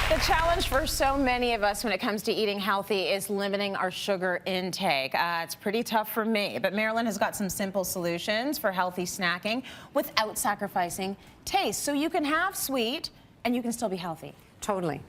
The challenge for so many of us when it comes to eating healthy is limiting our sugar intake. It's pretty tough for me, but Mairlyn has got some simple solutions for healthy snacking without sacrificing taste. So you can have sweet and you can still be healthy. Totally.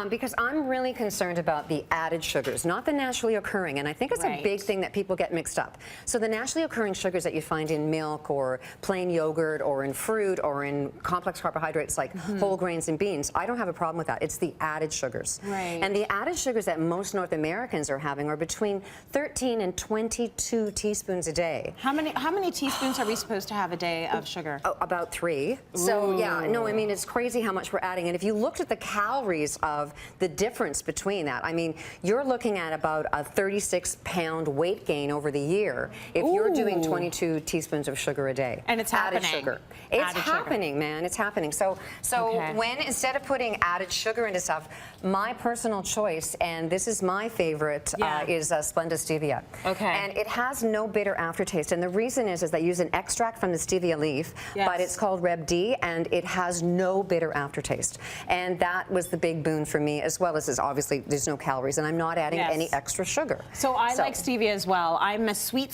Because I'm really concerned about the added sugars, not the naturally occurring. And I think it's a big thing that people get mixed up. So the naturally occurring sugars that you find in milk or plain yogurt or in fruit or in complex carbohydrates like whole grains and beans, I don't have a problem with that. It's the added sugars. Right. And the added sugars that most North Americans are having are between 13 and 22 teaspoons a day. How many teaspoons are we supposed to have a day of sugar? Oh, about 3. So yeah, no, I mean, it's crazy how much we're adding. And if you looked at the calories of the difference between that, I mean, you're looking at about a 36-pound weight gain over the year if you're doing 22 teaspoons of sugar a day. And it's added happening. sugar. It's happening, man. It's happening. So when instead of putting added sugar into stuff, my personal choice, and this is my favorite, is Splenda Stevia. Okay. And it has no bitter aftertaste. And the reason is that I use an extract from the stevia leaf, but it's called Reb D, and it has no bitter aftertaste. And that was the big boon for me, as well as obviously there's no calories, and I'm not adding any extra sugar. So I like stevia as well. I'm a sweet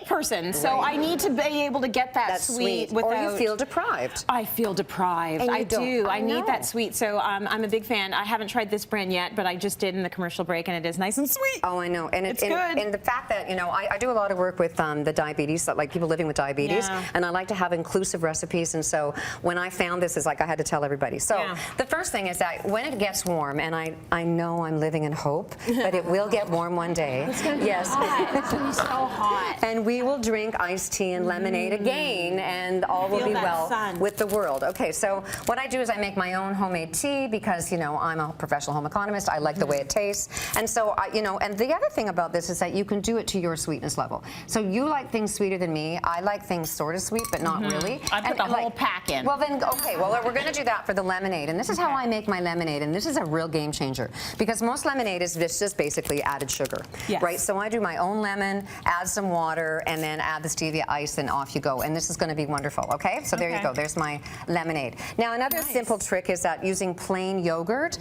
person, so I need to be able to get that sweet without... Or you feel deprived. I feel deprived. And I do. I need know. that sweet. So I'm a big fan. I haven't tried this brand yet, but I just did in the commercial break, and it is nice and sweet. Oh, I know. And it's good. And the fact that, you know, I do a lot of work with the diabetes, like people living with diabetes, and I like to have inclusive recipes. And so when I found this, it's like I had to tell everybody. So the first thing is that when it gets warm, and I know I'm living in hope, but it will get warm one day. It's going to be hot. It's going to be so hot. And we will drink iced tea and lemonade again, and all will be well with the world. Okay, so what I do is I make my own homemade tea because, you know, I'm a professional home economist. I like the way it tastes. And so, you know, and the other thing about this is that you can do it to your sweetness level. So you like things sweeter than me. I like things sort of sweet, but not really. I put the whole pack in. Well then, okay, well we're going to do that for the lemonade. And this is how I make my lemonade, and this is a real game changer. Because most lemonade is just basically added sugar, right? So I do my own lemon, add some water, and then add the stevia ice, and off you go. And this is going to be wonderful, okay? So there you go. There's my lemonade. Now another simple trick is that using plain yogurt,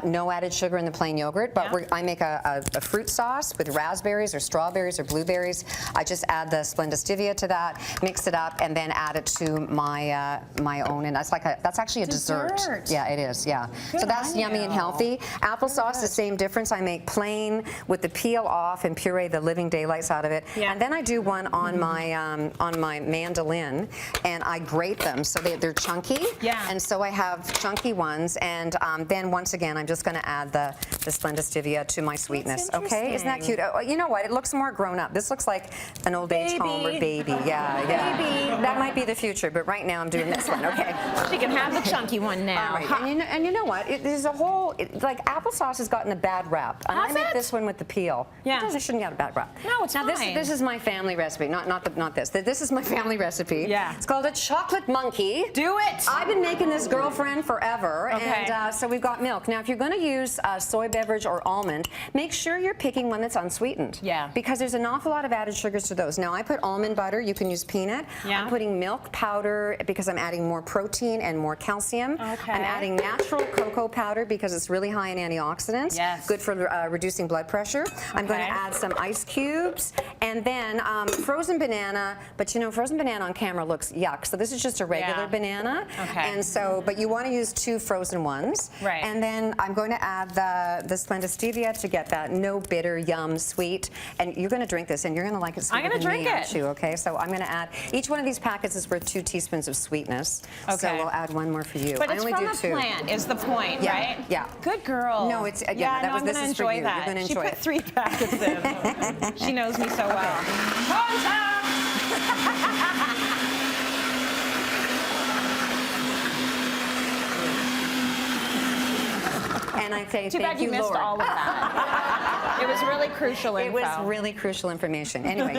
no added sugar in the plain yogurt, but I make a fruit sauce with raspberries or strawberries or blueberries. I just add the Splenda Stevia to that, mix it up, and then add it to my my own, and that's actually a dessert. Yeah, it is. Yeah. So that's yummy and healthy. Applesauce, the same difference. I make plain with the peel off and puree the living daylights out of it. And then I do one on my mandolin, and I grate them so they're chunky. And so I have chunky ones, and then once again I'm just going to add the Splenda Stevia to my sweetness. Okay, isn't that cute? Oh, you know what? It looks more grown up. This looks like an old age home or baby. Yeah. That might be the future, but right now I'm doing this one. Okay. She can have the chunky one now. And you know what? There's a whole like applesauce has gotten a bad rap. And I make this one with the peel. It shouldn't get a bad rap. No, it's fine. This is my family recipe. Not this. This is my family recipe. It's called a chocolate monkey. Do it. I've been making this, girlfriend, forever. And so we've got milk. Now, if you're going to use soy beverage or almond, make sure you're picking one that's unsweetened. Because there's an awful lot of added sugars to those. Now, I put almond butter. You can use peanut. I'm putting milk powder because I'm adding more protein and more calcium. I'm adding natural cocoa powder because it's really high in antioxidants. Good for reducing blood pressure. I'm going to add some ice cubes, and then frozen banana. But you know, frozen banana on camera looks yuck. So this is just a regular banana. And so, but you want to use 2 frozen ones. And then I'm going to add the Splenda Stevia to get that no bitter, yum, sweet. And you're going to drink this, and you're going to like it sweeter than me, aren't you? Okay, so I'm going to add, each one of these packets is worth 2 teaspoons of sweetness. So we'll add 1 more for you. But it's I only from do the 2. plant is the point, right? Good girl. No, it's this is for you. You're going to enjoy it. She put 3 packets in. She knows me so well. And I say too bad you missed all of that. It was really crucial info. It was really crucial information. Anyway,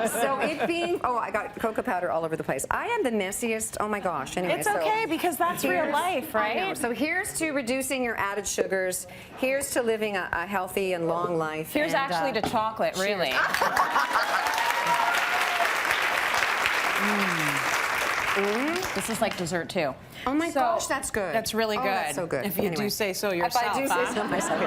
so it being, I got cocoa powder all over the place. I am the messiest. Oh my gosh. Anyway, it's okay because that's real life, right? So here's to reducing your added sugars. Here's to living a healthy and long life. Here's actually to chocolate, really. This is like dessert too. Oh my gosh, that's good. That's really Oh, good. that's so good. If you Anyway. do say so yourself. If I do say so myself.